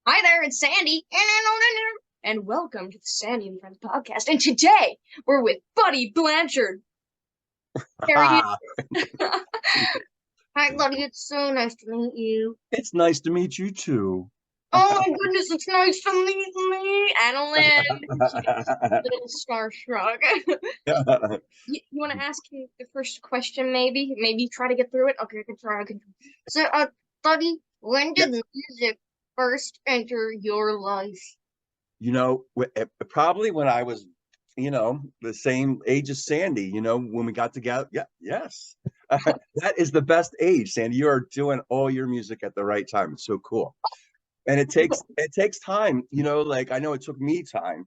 Hi there, it's Sandy, and welcome to the Sandy and Friends podcast. And today we're with Buddy Blanchard. There he Ah, is. Hi, Buddy. It's so nice to meet you. it's nice to meet you too. Oh my goodness, it's nice to meet me, AnaLynne. She's a little starstruck. You want to ask me the first question, maybe? Maybe try to get through it. Okay, I can try. I can. So, Buddy, when did Yes, music first enter your life? probably when I was, the same age as Sandy, when we got together. Yeah, yes. That is the best age, Sandy. You are doing all your music at the right time. It's so cool. And it takes time, like I know it took me time,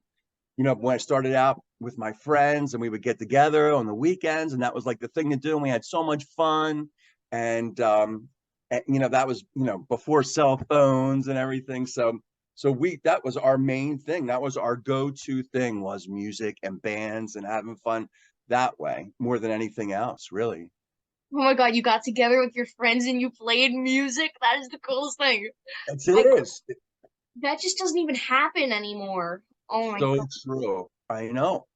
when I started out with my friends and we would get together on the weekends, and that was like the thing to do. And we had so much fun. And that was, before cell phones and everything. So that was our main thing. That was our go-to thing, was music and bands and having fun that way more than anything else, really. Oh my God, you got together with your friends and you played music? That is the coolest thing. It I is. That just doesn't even happen anymore. Oh my So God. true. I know.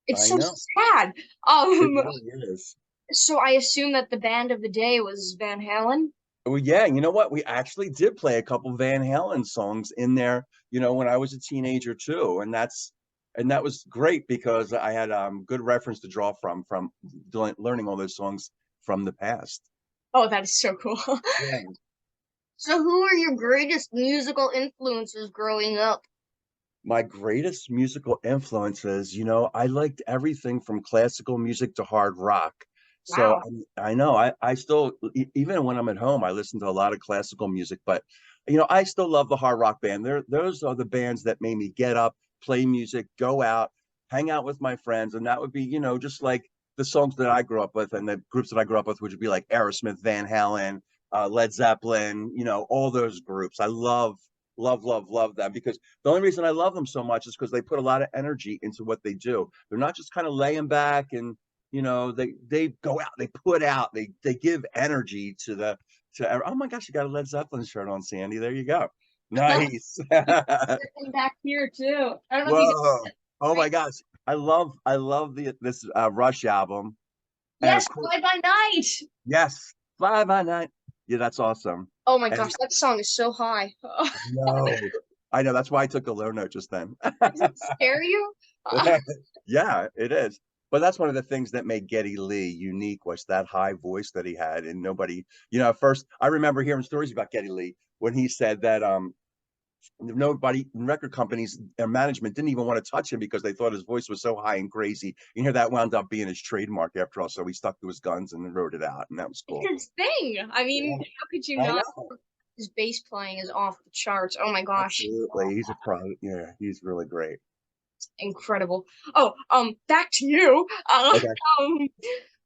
It's I so know. sad. It Um, really is. so I assume that the band of the day was Van Halen. Well, yeah, you know what? We actually did play a couple Van Halen songs in there, when I was a teenager too, and that was great because I had good reference to draw from learning all those songs from the past. Oh, that is so cool. Yeah. So who are your greatest musical influences growing up? My greatest musical influences, I liked everything from classical music to hard rock. So Wow. I know I still, even when I'm at home, I listen to a lot of classical music, but I still love the hard rock band. Those are the bands that made me get up, play music, go out, hang out with my friends. And that would be, just like the songs that I grew up with and the groups that I grew up with, which would be like Aerosmith, Van Halen, Led Zeppelin, all those groups. I love them, because the only reason I love them so much is because they put a lot of energy into what they do. They're not just kind of laying back, and they go out, they put out, they give energy to. Oh my gosh, you got a Led Zeppelin shirt on, Sandy. There you go. Nice. And back here too. I don't know if you Whoa. Oh guys. my gosh. I love this Rush album. And of Yes, course, Fly by Night. yes, Fly By Night. Yeah, that's awesome. Oh my And gosh, that song is so high. no, I know, that's why I took a low note just then. Does it scare you? Yeah, it is. But that's one of the things that made Geddy Lee unique, was that high voice that he had. And nobody, at first I remember hearing stories about Geddy Lee when he said that nobody, record companies and management, didn't even want to touch him because they thought his voice was so high and crazy. That wound up being his trademark after all. So he stuck to his guns and then wrote it out, and that was It's cool. his thing. I mean, Yeah, how could you I not? know. His bass playing is off the charts. Oh my gosh, Absolutely. He's a pro. Yeah, he's really great. incredible. Oh, back to you. Okay. Um,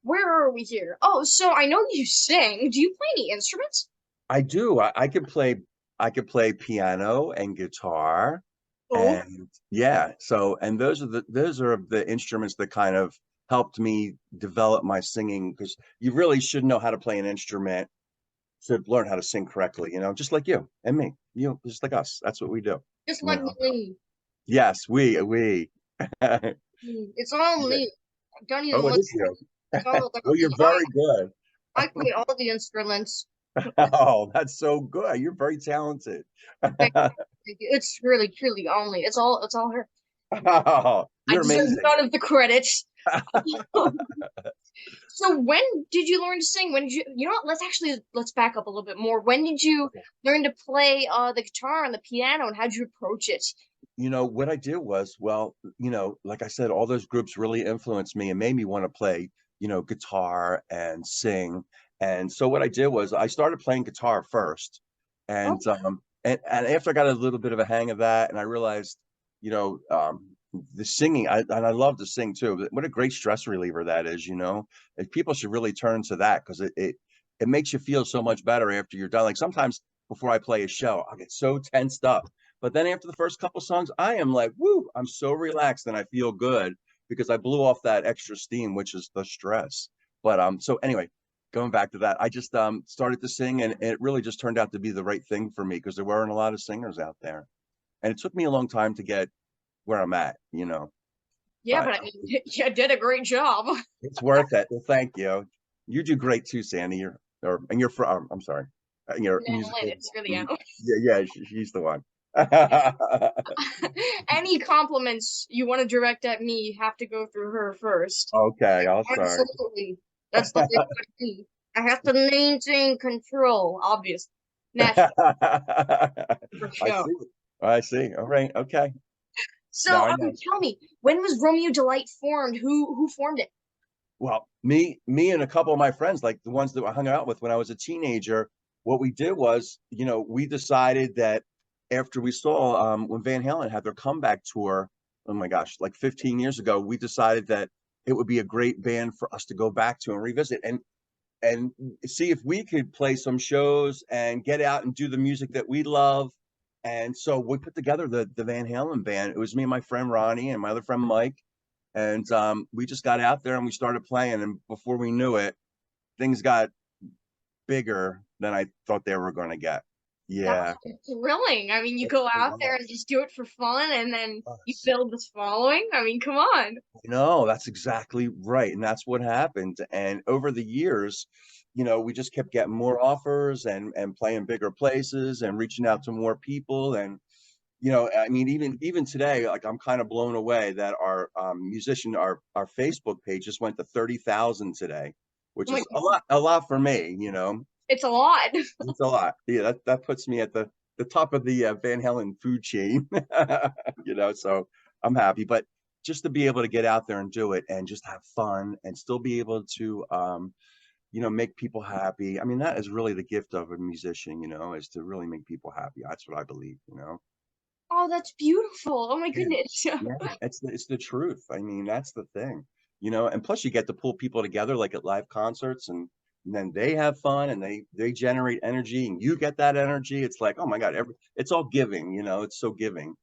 where are we here? Oh, so I know you sing. Do you play any instruments? I do. I could play piano and guitar, Oh, and yeah. So, and those are the instruments that kind of helped me develop my singing, because you really should know how to play an instrument to learn how to sing correctly. Just like you and me. Just like us. That's what we do. just You like know. me. Yes, we. Yeah. It's all me. I don't even Oh, it look. is you. It's all about Well, me. you're very good. I play all the instruments. Oh, that's so good. You're very talented. Thank you. It's really, truly only. It's all her. Oh, I you're deserve amazing. none of the credits. So when did you learn to sing? When did you know what? Let's back up a little bit more. When did you Okay. learn to play the guitar and the piano, and how did you approach it? What I did was, well, like I said, all those groups really influenced me and made me want to play, guitar and sing. And so what I did was I started playing guitar first. Oh, And after I got a little bit of a hang of that, and I realized, you know, um, the singing, and I love to sing too. What a great stress reliever that is. And people should really turn to that, because it makes you feel so much better after you're done. Like sometimes before I play a show, I get so tensed up. But then after the first couple songs, I am like, woo, I'm so relaxed and I feel good because I blew off that extra steam, which is the stress. But so anyway, going back to that, I just started to sing, and it really just turned out to be the right thing for me because there weren't a lot of singers out there, and it took me a long time to get where I'm at, Yeah, but but I mean, you did a great job. it's worth it. Well, thank you. You do great too, Sandy. You're from. I'm sorry, your AnaLynne, musical. it's really Mhm. AnaLynne. Yeah, she's the one. Any compliments you want to direct at me, you have to go through her first. Okay, I'll start. Absolutely. That's the way it should be. I have to maintain control, obviously. Naturally, for I sure. see. I see. All right. Okay. So, Now I know. tell me, when was Romeo Delight formed? Who formed it? Well, me and a couple of my friends, like the ones that I hung out with when I was a teenager, what we did was, we decided that after we saw when Van Halen had their comeback tour, oh my gosh, like 15 years ago, we decided that it would be a great band for us to go back to and revisit and see if we could play some shows and get out and do the music that we love. And so we put together the Van Halen band. It was me and my friend Ronnie and my other friend Mike, and we just got out there and we started playing. And before we knew it, things got bigger than I thought they were going to get. That's Yeah, thrilling. I mean, you it, go it out there and was. just do it for fun, and then you Us. build this following. I mean, come on. No, that's exactly right. And that's what happened. And over the years, we just kept getting more offers and playing bigger places and reaching out to more people. And, I mean, even today, like I'm kind of blown away that our our Facebook page just went to 30,000 today, which Oh my is God, a lot for me, it's a lot. It's a lot. Yeah, that puts me at the top of the Van Halen food chain, so I'm happy. But just to be able to get out there and do it and just have fun and still be able to, make people happy. I mean, that is really the gift of a musician, is to really make people happy. That's what I believe. Oh, that's beautiful. Oh my Yeah. goodness. Yeah, it's the truth. I mean, that's the thing. And plus you get to pull people together like at live concerts, and then they have fun and they generate energy and you get that energy. It's like, oh my God, it's all giving. It's so giving.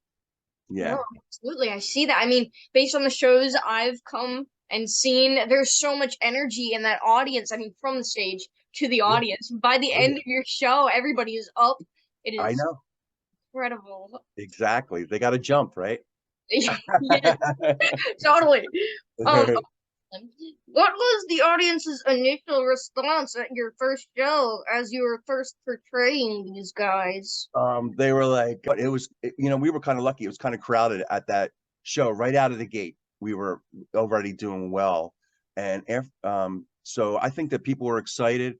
No, Yeah. absolutely. I see that. I mean, based on the shows I've come and seen, there's so much energy in that audience. I mean, from the stage to the Yeah. audience. By the Oh end yeah. of your show, everybody is up. It I is know. incredible. Exactly. They got to jump, right? Yes, totally. Um, what was the audience's initial response at your first show as you were first portraying these guys? They were like, but we were kind of lucky. It was kind of crowded at that show right out of the gate. We were already doing well. And so I think that people were excited.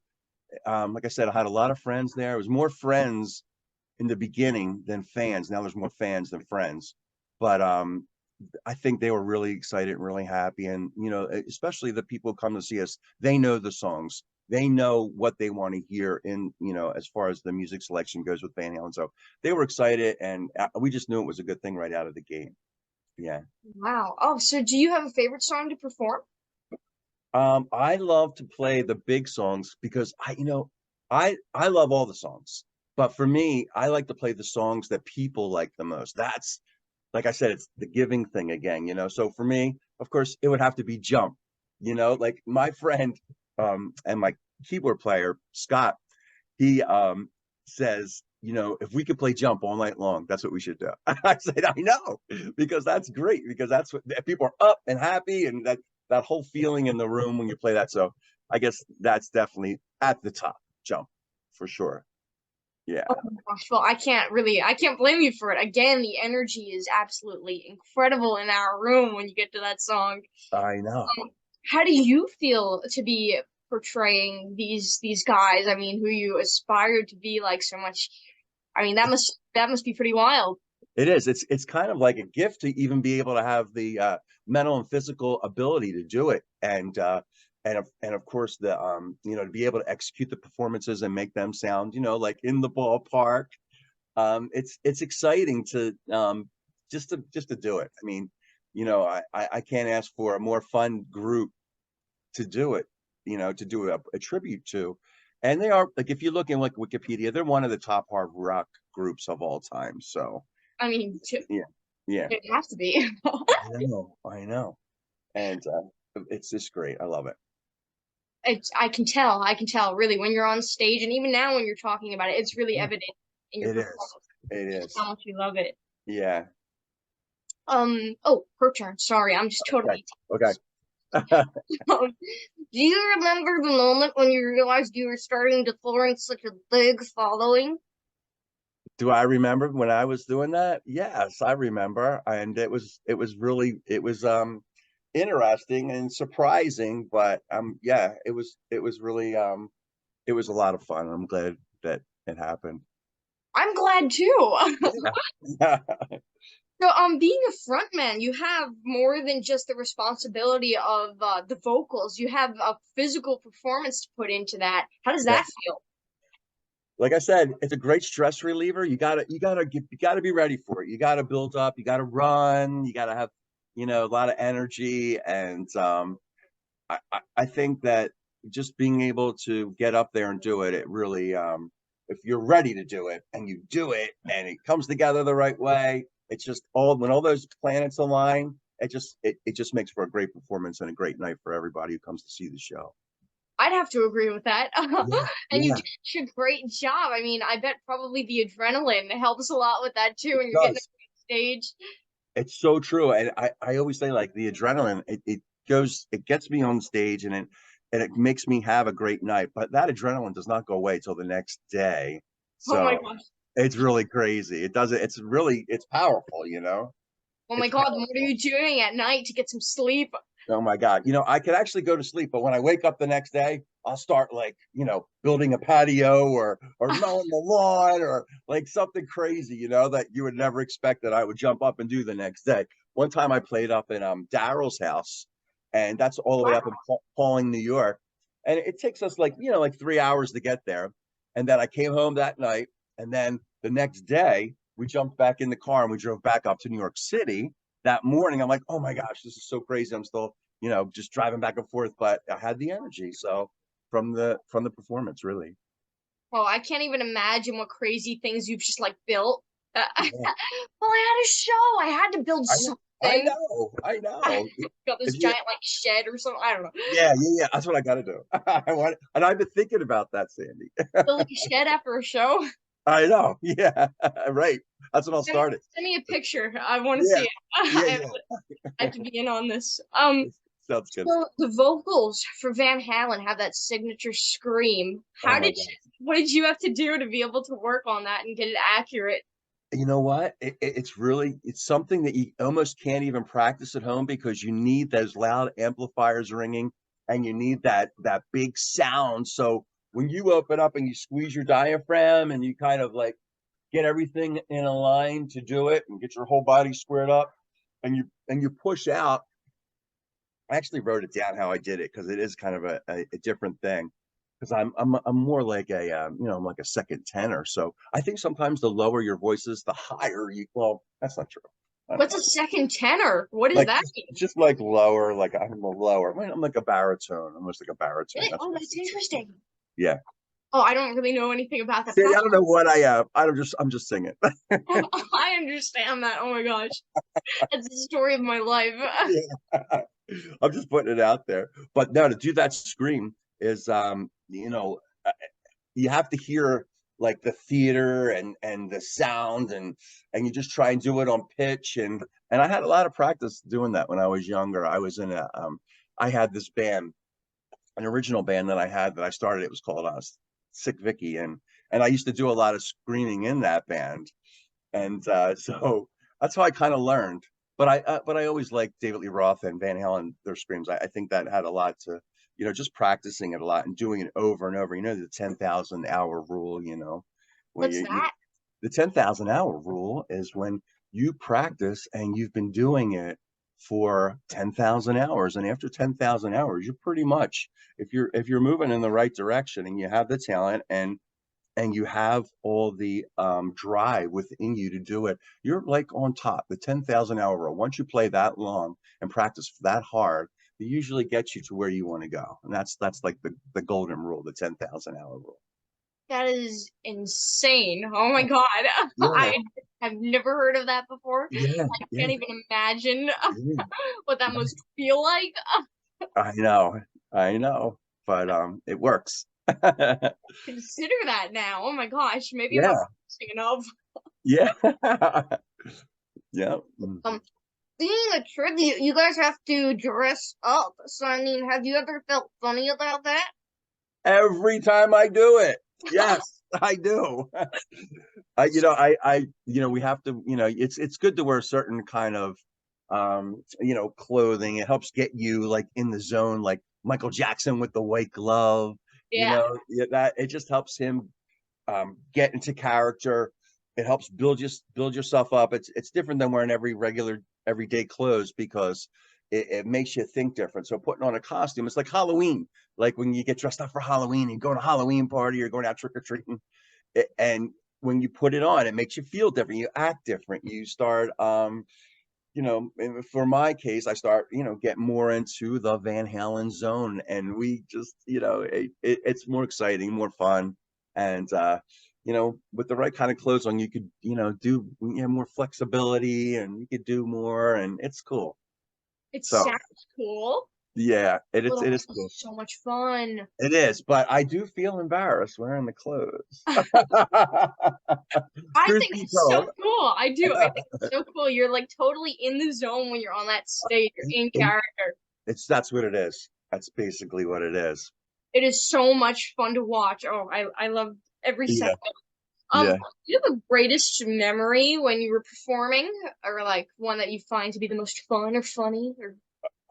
Like I said, I had a lot of friends there. It was more friends in the beginning than fans. Now there's more fans than friends. But I think they were really excited and really happy. And, especially the people who come to see us, they know the songs. They know what they want to hear as far as the music selection goes with Van Halen. So they were excited, and we just knew it was a good thing right out of the gate. Yeah. Wow. Oh, so do you have a favorite song to perform? I love to play the big songs because I love all the songs, but for me, I like to play the songs that people like the most. That's like I said, it's the giving thing again. So for me, of course, it would have to be Jump. Like my friend and my keyboard player, Scott, he says, if we could play Jump all night long, that's what we should do. I said, I know, because that's great, because that's what people are up and happy, and that whole feeling in the room when you play that. So I guess that's definitely at the top, Jump, for sure. Yeah, Oh my gosh, well, I can't blame you for it. Again, the energy is absolutely incredible in our room when you get to that song. I know. How do you feel to be portraying these guys? I mean, who you aspire to be like so much. I mean, that must be pretty wild. It is. It's kind of like a gift to even be able to have the mental and physical ability to do it, and of course to be able to execute the performances and make them sound like in the ballpark. It's exciting to just to do it. I mean, I can't ask for a more fun group to do it. To do a tribute to, and they are, like, if you look in like Wikipedia, they're one of the top hard rock groups of all time. So. I mean, Yeah, yeah, it has to be. I know, and it's just great. I love it. I can tell really when you're on stage, and even now when you're talking about it, it's really Yeah, evident in your it is. performance It just is. how much you love it. Yeah. Oh, her turn. Sorry, I'm just Okay. totally. Okay. Do you remember the moment when you realized you were starting to form such a big following? Do I remember when I was doing that? Yes, I remember. And it was interesting and surprising, but yeah, it was really it was a lot of fun. I'm glad that it happened. I'm glad too. Yeah. So, being a frontman, you have more than just the responsibility of the vocals. You have a physical performance to put into that. How does Yeah. that feel? Like I said, it's a great stress reliever. You gotta be ready for it. You gotta build up, you gotta run, you gotta have, a lot of energy. And I think that just being able to get up there and do it, it really, if you're ready to do it and you do it and it comes together the right way, it's just when all those planets align, it just makes for a great performance and a great night for everybody who comes to see the show. I'd have to agree with that. Yeah, And you yeah, did such a great job. I mean, I bet probably the adrenaline helps a lot with that too it when you're getting up does. on stage. It's so true. And I always say, like, the adrenaline, it gets me on stage, and it makes me have a great night. But that adrenaline does not go away till the next day. Oh my So gosh. it's really crazy. It doesn't, it's powerful. Oh my It's God, what are powerful. you doing at night to get some sleep? Oh my God. I could actually go to sleep, but when I wake up the next day, I'll start, like, building a patio or mowing the lawn or like something crazy, that you would never expect that I would jump up and do the next day. One time I played up in Daryl's house, and that's all the way up in Wow. Pauling, New York. And it takes us, like 3 hours to get there. And then I came home that night, and then the next day we jumped back in the car and we drove back up to New York City that morning. I'm like, oh my gosh, this is so crazy. I'm still, just driving back and forth, but I had the energy. So from the performance, really. Oh, I can't even imagine what crazy things you've just like built. Well, Yeah, I had a show. I had to build I know. I something. know. I I know. got If this you, giant like shed or something. I don't know. yeah, yeah, yeah. That's what I got to do. I want, and I've been thinking about that, Sandy. Building a shed after a show. I know. Yeah, right. That's what I'll Send me, start it. send me a picture. I want to see Yeah, it. yeah, I have to be in on this. yeah. Sounds good. So the vocals for Van Halen have that signature scream. Oh my God. What did you have to do to be able to work on that and get it accurate? You know what? It's something that you almost can't even practice at home because you need those loud amplifiers ringing, and you need that big sound. So when you open up and you squeeze your diaphragm and you kind of like get everything in a line to do it and get your whole body squared up, and you push out. I actually wrote it down how I did it because it is kind of a different thing. Because I'm more like I'm like a second tenor. So I think sometimes the lower your voice is, the higher you. Well, that's not true. I don't What's know. a second tenor? What does Like that just, mean? just like lower, like I'm a lower. I'm like a baritone, almost like a baritone. Really? That's Oh, what I that's think. interesting. Yeah. Oh, I don't really know anything about that, See, but I don't know what I have. I'm just singing. I understand that. Oh my gosh. That's the story of my life. Yeah. I'm just putting it out there. But no, to do that scream is, you have to hear like the theater and the sound, and you just try and do it on pitch. And I had a lot of practice doing that when I was younger. I had this band, an original band that I had that I started. It was called Sick Vicky, and I used to do a lot of screaming in that band. And so that's how I kind of learned. But I always liked David Lee Roth and Van Halen, their screams. I think that had a lot to, just practicing it a lot and doing it over and over. The 10,000 hour rule. When What's you that? the 10,000 hour rule is when you practice and you've been doing it for 10,000 hours, and after 10,000 hours, you're pretty much, if you're moving in the right direction and you have the talent and you have all the drive within you to do it, you're like on top. The 10,000 hour rule. Once you play that long and practice that hard, it usually gets you to where you want to go. And that's like the golden rule, the 10,000 hour rule. That is insane. Oh my God. Yeah, I have never heard of that before. yeah, I yeah, can't even imagine yeah. what that must feel like. I know, I know. but it works. Consider that now. Oh my gosh, maybe I'm not Yeah. practicing enough. Yeah. Yeah. Being a tribute, you guys have to dress up. So I mean, have you ever felt funny about that? Every time I do it. Yes, I do. We have to, it's good to wear a certain kind of, clothing. It helps get you like in the zone, like Michael Jackson with the white glove, Yeah. that it just helps him get into character. It helps build yourself up. It's different than wearing everyday clothes because it makes you think different. So putting on a costume, it's like Halloween. Like when you get dressed up for Halloween, you go to a Halloween party, you're going out trick or treating, and when you put it on, it makes you feel different. You act different. You start, for my case, I start, get more into the Van Halen zone, and we just, it's more exciting, more fun, and with the right kind of clothes on, you could, do more flexibility, and you could do more, and it's cool. It So sounds cool. yeah, it is. But It is also cool. so much fun. It is, but I do feel embarrassed wearing the clothes. I Truth think be it's so told, cool. I do. I think it's so cool. You're like totally in the zone when you're on that stage. You're in in character. that's what it is. That's basically what it is. It is so much fun to watch. Oh, I love every Yeah, second. yeah. Do you have a greatest memory when you were performing, or like one that you find to be the most fun or funny? Or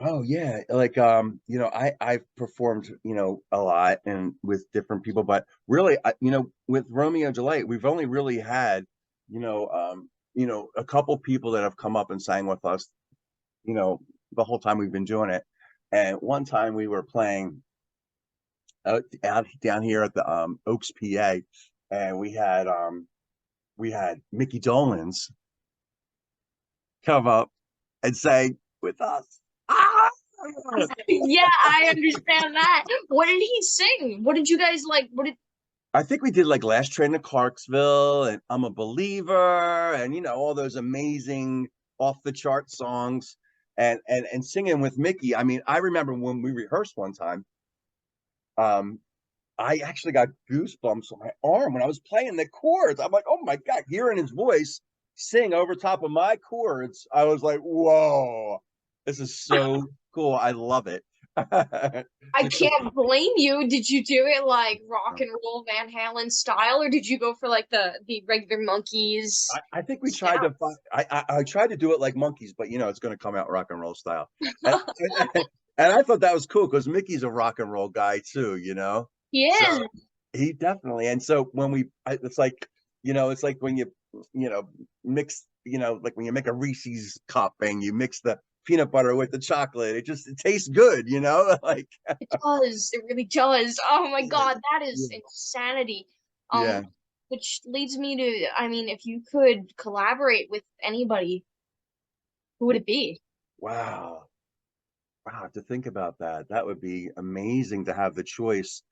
Oh yeah. Like I've performed, a lot and with different people, but really with Romeo and Juliet, we've only really had, a couple people that have come up and sang with us, you know, the whole time we've been doing it. And one time we were playing out down here at the Oaks, PA, and we had Mickey Dolenz come up and sang with us. Ah! yeah, I understand that. What did he sing? What did you guys like? What did I think we did like Last Train to Clarksville and I'm a Believer and all those amazing off the chart songs and singing with Mickey. I mean, I remember when we rehearsed one time, um, I actually got goosebumps on my arm when I was playing the chords. I'm like, oh my God, hearing his voice sing over top of my chords. I was like, whoa, this is so cool. I love it. I It's so can't blame you. Did you do it like rock and roll Van Halen style, or did you go for like the regular monkeys I think we tried to sound? find, I tried to do it like monkeys, but it's going to come out rock and roll style. And, and I thought that was cool because Mickey's a rock and roll guy too. He So is. he definitely. And so when it's like, it's like when mix, like when you make a Reese's cup and you mix the peanut butter with the chocolate, it tastes good. Like, It does. It really does. Oh my yeah, God, that is insanity. yeah. Which leads me to, I mean, if you could collaborate with anybody, who would it be? Wow. Wow, to think about that, that would be amazing to have the choice,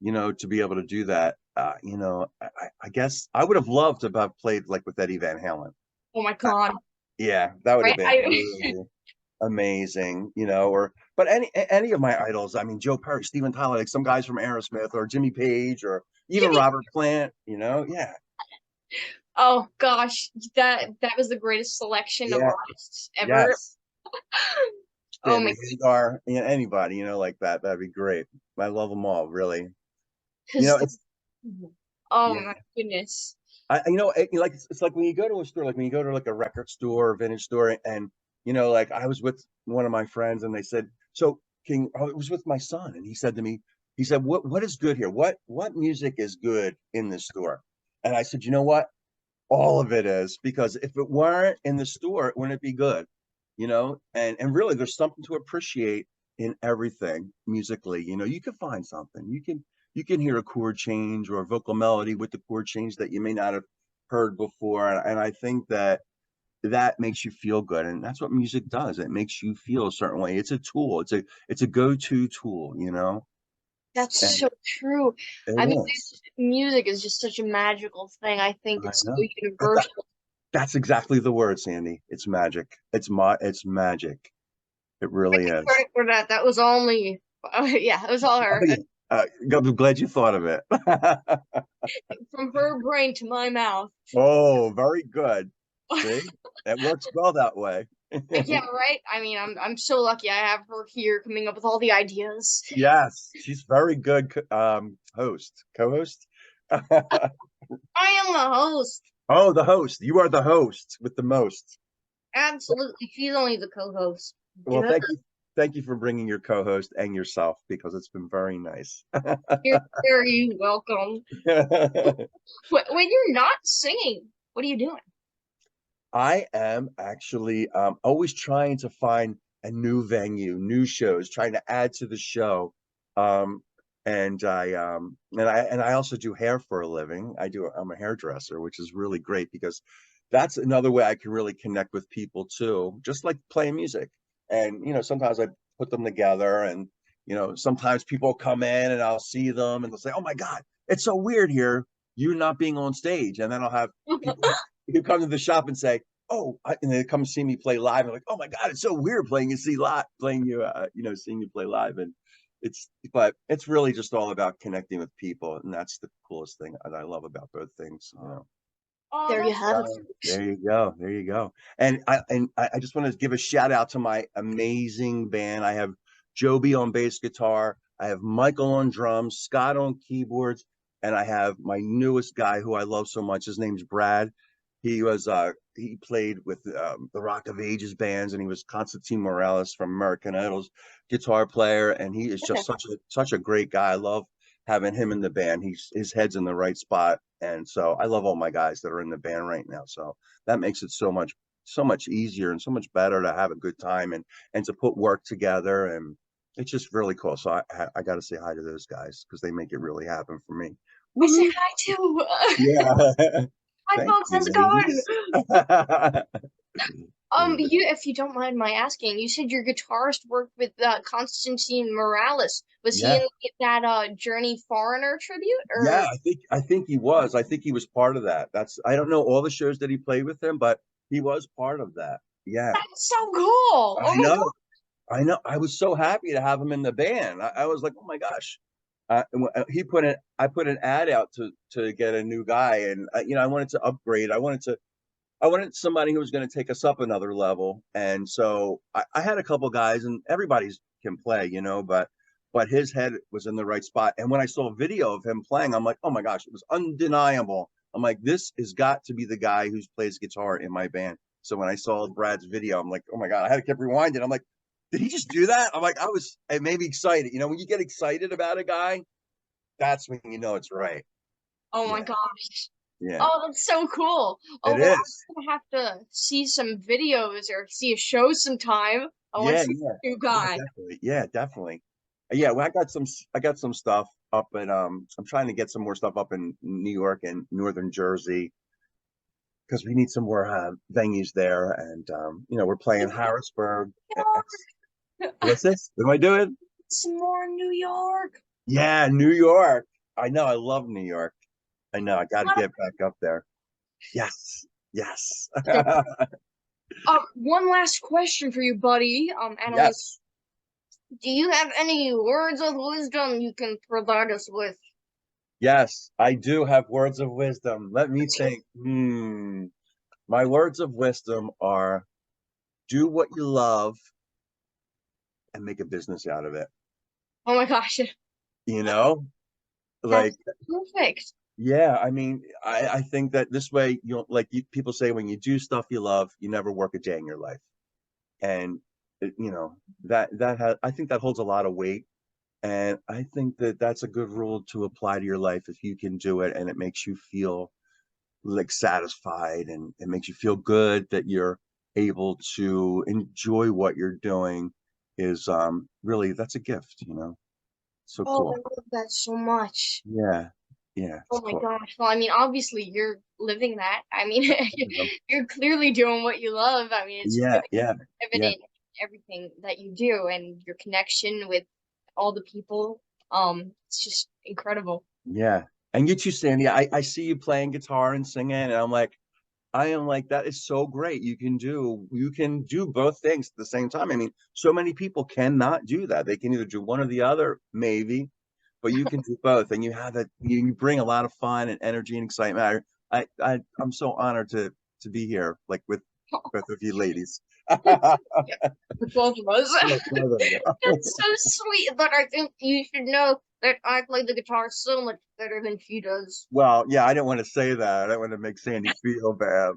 to be able to do that. I guess I would have loved to have played like with Eddie Van Halen. Oh my Uh, God. yeah, that would have Right? been really amazing, but any of my idols, I mean, Joe Perry, Steven Tyler, like some guys from Aerosmith or Jimmy Page or even Jimmy. Robert Plant, yeah, Oh gosh, that was the greatest selection of yeah, artists ever. yes. Oh my Stanley Hagar, anybody, like that, that'd be great. I love them all, really. because It's oh yeah. my goodness. Like it's like when you go to a store, like when you go to like a record store or vintage store, and like I was with one of my friends, and they said, "So, King," it was with my son, and he said to me, he said, "What is good here? What music is good in this store?" And I said, "You know what? All of it is because if it weren't in the store, it wouldn't be good, And really, there's something to appreciate in everything musically. You can find something. You can hear a chord change or a vocal melody with the chord change that you may not have heard before, and I think that makes you feel good, and that's what music does. It makes you feel a certain way. It's a tool. It's a go-to tool. That's And so true. it I mean, is. music is just such a magical thing. I think I it's so know. universal. That's exactly the word, Sandy. It's magic. It's magic. It really is. Credit for that. That was only Yeah, it was all Oh, her. yeah. I'm glad you thought of it. From her brain to my mouth. Oh, very good. See, it works well that way. Yeah, right. I mean, I'm so lucky I have her here coming up with all the ideas. Yes, she's very good co-host. I am the host. Oh, the host. You are the host with the most. Absolutely. She's only the co-host. Well, Duh. thank you for bringing your co-host and yourself because it's been very nice. You're very welcome. When you're not singing, what are you doing? I am actually always trying to find a new venue, new shows, trying to add to the show. Um, and I also do hair for a living. I'm a hairdresser, which is really great because that's another way I can really connect with people too, just like playing music. And sometimes I put them together and sometimes people come in and I'll see them and they'll say, "Oh my God, it's so weird here, you not being on stage." And then I'll have people who come to the shop and say, "Oh," and they come see me play live. I'm like, "Oh my God, it's so weird playing you see live, playing you, seeing you play live." And but it's really just all about connecting with people, and that's the coolest thing that I love about both things. Oh, There you that's have it. There you go, there you go. And I just want to give a shout out to my amazing band. I have Joby on bass guitar, I have Michael on drums, Scott on keyboards, and I have my newest guy who I love so much. His name's Brad. He played with the Rock of Ages bands, and he was Constantine Morales from American Idol's guitar player, and he is just such a great guy. I love having him in the band. His head's in the right spot, and so I love all my guys that are in the band right now. So that makes it so much easier and so much better to have a good time and to put work together, and it's just really cool. So I got to say hi to those guys because they make it really happen for me. I say Woo-hoo. hi too. Yeah. Hi Thank folks, you, how's it going? ladies. You, if you don't mind my asking, you said your guitarist worked with Constantine Morales. Was he Yeah, in that Journey Foreigner tribute yeah. or? I think he was. I think he was part of that. I don't know all the shows that he played with him, but he was part of that. Yeah, That's so cool. I Oh my know. I know. I was so happy to have him in the band. I was like, oh my gosh. I put an ad out to get a new guy, and I wanted to upgrade. I wanted somebody who was going to take us up another level. And so I had a couple guys, and everybody's can play, but his head was in the right spot. And when I saw a video of him playing, I'm like, oh my gosh, it was undeniable. I'm like, this has got to be the guy who plays guitar in my band. So when I saw Brad's video, I'm like, oh my God, I had to keep rewinding. I'm like, did he just do that? I'm like, it made me excited. When you get excited about a guy, that's when you know it's right. oh my Yeah. gosh. Yeah. Oh, that's so cool. It Oh well, is. I'm gonna have to see some videos or see a show sometime. I want to Yeah, see yeah, the new yeah, guy. definitely. Yeah, definitely. Yeah, well, I got some stuff up and I'm trying to get some more stuff up in New York and Northern Jersey because we need some more venues there. And we're playing Harrisburg. What's this? What am I doing? Some more in New York. Yeah, New York. I know, I love New York. I know, I got to get back up there. Yes, yes. One last question for you, buddy. AnaLynne, Yes, do you have any words of wisdom you can provide us with? yes, I do have words of wisdom. Let me think. My words of wisdom are do what you love and make a business out of it. Oh my gosh, You know, like, that's perfect. yeah, I mean, I think that this way, people say, when you do stuff you love, you never work a day in your life. And, I think that holds a lot of weight. And I think that that's a good rule to apply to your life if you can do it and it makes you feel like satisfied and it makes you feel good that you're able to enjoy what you're doing is really that's a gift. So Oh, cool. I love that so much. Yeah, yeah, it's Oh my cool. gosh. Well, I mean, obviously you're living that. I mean, you're clearly doing what you love. I mean, it's Yeah, really yeah, yeah, evident in everything that you do and your connection with all the people. It's just incredible. yeah. And you too, Sandy. I see you playing guitar and singing, and I'm like, I am like, that is so great. You can do both things at the same time. I mean, so many people cannot do that. They can either do one or the other, maybe, but you can do both, and you have that. You bring a lot of fun and energy and excitement. I'm so honored to be here, like with both of you ladies. Yeah, with both of us. Yeah, both of you. That's so sweet. But I think you should know that I play the guitar so much better than she does. Well, yeah, I didn't want to say that. I don't want to make Sandy feel bad.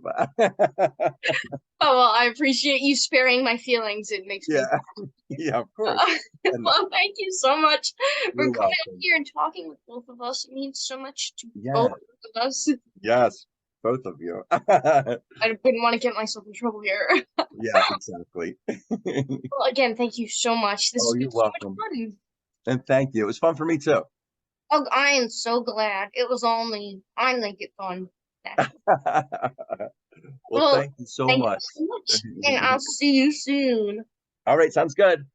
Oh, well, I appreciate you sparing my feelings. It makes me. Yeah, yeah, of course. And Well, thank you so much for you're coming up welcome. here and talking with both of us. It means so much to Yeah, both of us. yes, both of you. I wouldn't want to get myself in trouble here. Yeah, exactly. Well, again, thank you so much. This Oh, has you're been so much welcome. fun. And thank you. It was fun for me too. Oh, I am so glad. It was all me. I make it fun. Well, Well, thank you so thank you much. so much, and I'll see you soon. All right, sounds good.